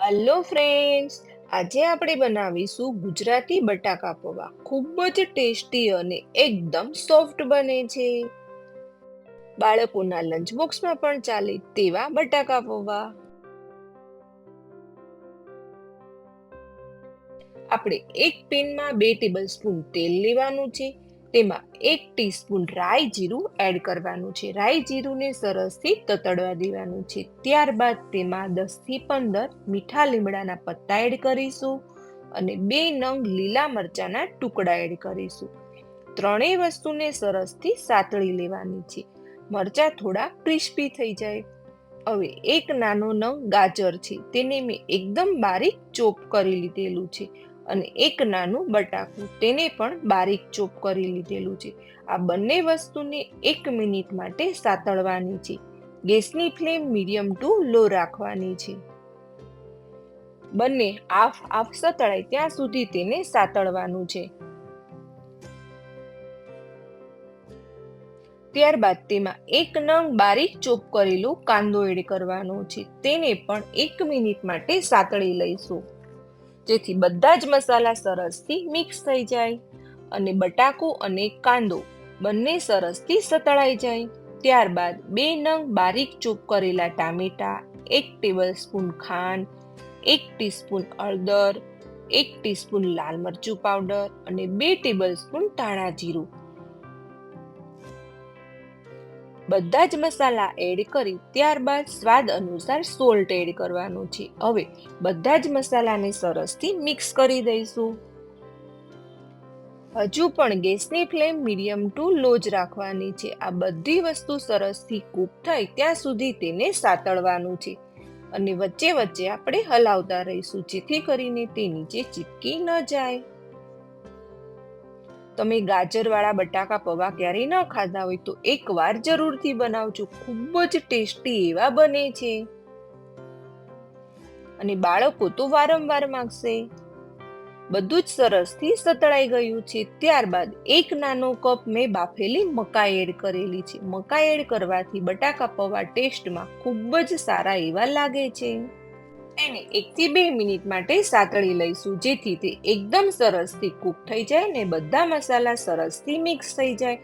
Hello friends, આજે આપણે બનાવીશું ગુજરાતી બટાકા પૌવા. ખૂબ જ ટેસ્ટી અને એકદમ સોફ્ટ બને છે. બાળકોના લંચ બોક્સમાં પણ ચાલે તેવા બટાકા પૌવા. આપણે એક પેનમાં 2 ટેબલસ્પૂન તેલ લેવાનું છે. તેમાં 1 ટીસ્પૂન રાઈ જીરું એડ કરવાનું છે. રાઈ જીરુંને સરસથી તતડવા દેવાનું છે. ત્યારબાદ તેમાં 10 થી 15 મીઠા લીમડાના પત્તા એડ કરીશું અને 2 નંગ લીલા મરચાના ટુકડા એડ કરીશું. ત્રણેય વસ્તુને સરસથી સાતળી લેવાની છે. મરચા થોડા ક્રિસ્પી થઈ જાય. હવે એક નાનો નંગ ગાજર છે, તેને મેં એકદમ બારીક ચોપ કરી લીધેલું છે અને એક નાનું બટાકું, તેને પણ બારીક ચોપ કરી લીધેલું છે. આ બંને વસ્તુને 1 મિનિટ માટે સાતળવાની છે. ગેસની ફ્લેમ મીડિયમ ટુ લો રાખવાની છે. બંને આફ સતળાય ત્યાં સુધી તેને સાતળવાનું છે. ત્યારબાદ તેમાં 1 નંગ બારીક ચોપ કરેલો કાંદો એડ કરવાનો છે. તેને પણ 1 મિનિટ માટે સાતળી લઈશું, જેથી બધા જ મસાલા સરસથી મિક્સ થઈ જાય અને બટાકું અને કાંદો બંને સરસથી સતળાઈ જાય. ત્યારબાદ 2 નંગ બારીક ચોપ કરેલા ટામેટા, 1 ટેબલસ્પૂન ખાંડ, 1 ટીસ્પૂન હળદર, 1 ટીસ્પૂન લાલ મરચું પાવડર અને 2 ટેબલસ્પૂન ધાણા જીરું, બધા જ મસાલા એડ કરી ત્યારબાદ સ્વાદ અનુસાર સોલ્ટ એડ કરવાનું છે. હવે બધા જ મસાલાને સરસથી મિક્સ કરી દઈશું. હજુ પણ ગેસની ફ્લેમ મીડિયમ ટુ લો જ રાખવાની છે. આ બધી વસ્તુ સરસથી કૂક થાય ત્યાં સુધી તેને સાતળવાનું છે અને વચ્ચે વચ્ચે આપણે હલાવતા રહીશું, જેથી કરીને તે નીચે ચીપકી ન જાય. તમે ગાજરવાળા બટાકા પૌવા ક્યારેય ન ખાધા હોય તો એકવાર જરૂરથી બનાવજો. ખૂબ જ ટેસ્ટી એવા બને છે અને બાળકો તો વારંવાર માંગશે. બધું જ સરસથી સતળાઈ ગયું છે. ત્યારબાદ 1 નાનો કપ મેં બાફેલી મકાઈ એડ કરેલી છે. મકાઈ એડ કરવાથી બટાકા પૌવા ટેસ્ટમાં ખૂબ જ સારા એવા લાગે છે. એને 1 થી 2 મિનિટ માટે સાતળી લઈશું, જેથી તે એકદમ સરસથી કૂક થઈ જાય ને બધા મસાલા સરસથી મિક્સ થઈ જાય.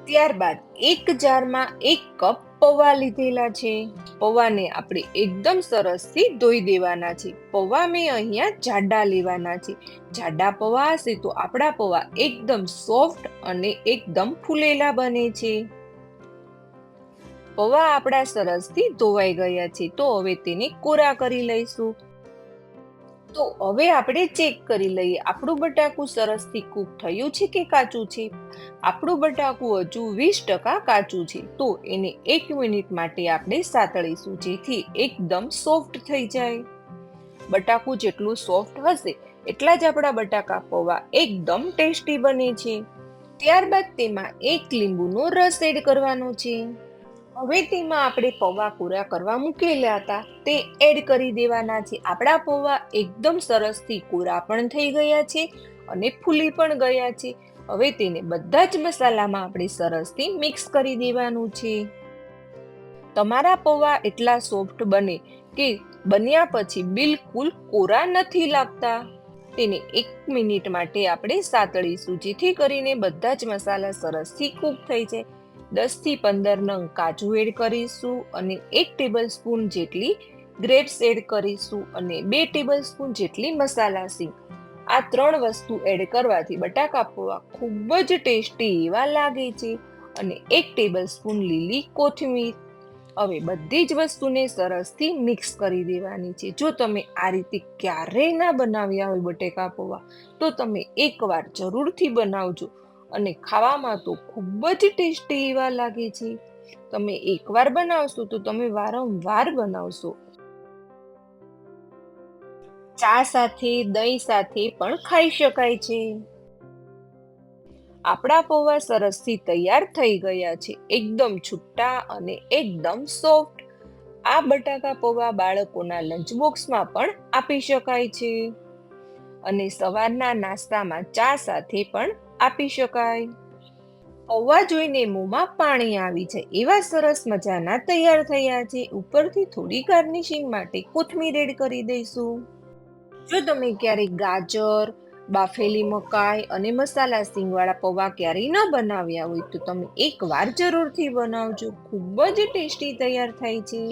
ત્યારબાદ એક જારમાં 1 કપ પૌવા લીધેલા છે. પૌવાને આપણે એકદમ સરસથી ધોઈ દેવાના છે. પૌવા મેં અહીંયા જાડા લેવાના છે. જાડા પૌવા હશે તો આપણા પૌવા એકદમ સોફ્ટ અને એકદમ ફૂલેલા બને છે. પૌવા આપણા સરસથી ધોવાઈ ગયા છે, તો હવે તેને કોરા કરી લઈશું. તો હવે આપણે ચેક કરી લઈએ આપણું બટાકું સરસથી કૂક થયું છે કે કાચું છે. આપણું બટાકું હજુ 20% કાચું છે, તો એને 1 મિનિટ માટે આપણે સાતળીશું, જેથી એકદમ સોફ્ટ થઈ જાય. બટાકું જેટલું સોફ્ટ હશે એટલા જ આપણા બટાકા પૌવા એકદમ ટેસ્ટી બને છે. ત્યારબાદ તેમાં 1 લીંબુનો રસ એડ કરવાનો છે. હવે તેમાં આપણે પૌવા કોરા કરવા મૂકેલા હતા તે એડ કરી દેવાના છે. આપણા પૌવા એકદમ સરસથી કોરા પણ થઈ ગયા છે અને ફૂલી પણ ગયા છે. હવે તેને બધા જ મસાલામાં આપણે સરસથી મિક્સ કરી દેવાનું છે. તમારા પૌવા એટલા સોફ્ટ બને કે બન્યા પછી બિલકુલ કોરા નથી લાગતા. તેને 1 મિનિટ માટે આપણે સાતળીશું, જેથી કરીને બધા જ મસાલા સરસથી કૂક થઈ જાય. 10 થી 15 નંગ કાજુ એડ કરીશું અને 1 ટેબલસ્પૂન જેટલી ગ્રેપ્સ એડ કરીશું અને 2 ટેબલસ્પૂન જેટલી મસાલા સિંગ. આ 3 વસ્તુ એડ કરવાથી બટાકા પૌવા ખૂબ જ ટેસ્ટી એવા લાગે છે અને 1 ટેબલસ્પૂન લીલી કોથમીર. હવે બધી જ વસ્તુને સરસથી મિક્સ કરી દેવાની છે. જો તમે આ રીતે ક્યારેય ના બનાવ્યા હોય બટેકા પૌવા, તો તમે એકવાર જરૂરથી બનાવજો અને ખાવામાં તો ખૂબ જ ટેસ્ટી એવા લાગે છે. તમે એકવાર બનાવશો તો તમે વારંવાર બનાવશો. ચા સાથે, દહીં સાથે પણ ખાઈ શકાય છે. આપણા પૌવા સરસથી તૈયાર થઈ ગયા છે, એકદમ છૂટા અને એકદમ સોફ્ટ. આ બટાકા પૌવા બાળકોના લંચ બોક્સમાં પણ આપી શકાય છે અને સવારના નાસ્તામાં ચા સાથે પણ આપી શકાય. પૌવા જોઈને મોંમાં પાણી આવી જાય એવા સરસ મજાના તૈયાર થયા છે. ઉપરથી થોડી ગાર્નિશિંગ માટે કોથમીર એડ કરી દઈશું. જો તમે ક્યારેક ગાજર, બાફેલી મકાઈ અને મસાલા સિંગવાળા પૌવા ક્યારેય ન બનાવ્યા હોય તો તમે એકવાર જરૂરથી બનાવજો. ખૂબ જ ટેસ્ટી તૈયાર થાય છે.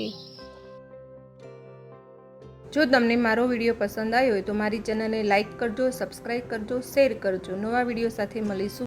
જો તમને મારો વિડીયો પસંદ આવ્યો હોય તો મારી ચેનલને લાઈક કરજો, સબસ્ક્રાઈબ કરજો, શેર કરજો. નવા વિડીયો સાથે મળીશું.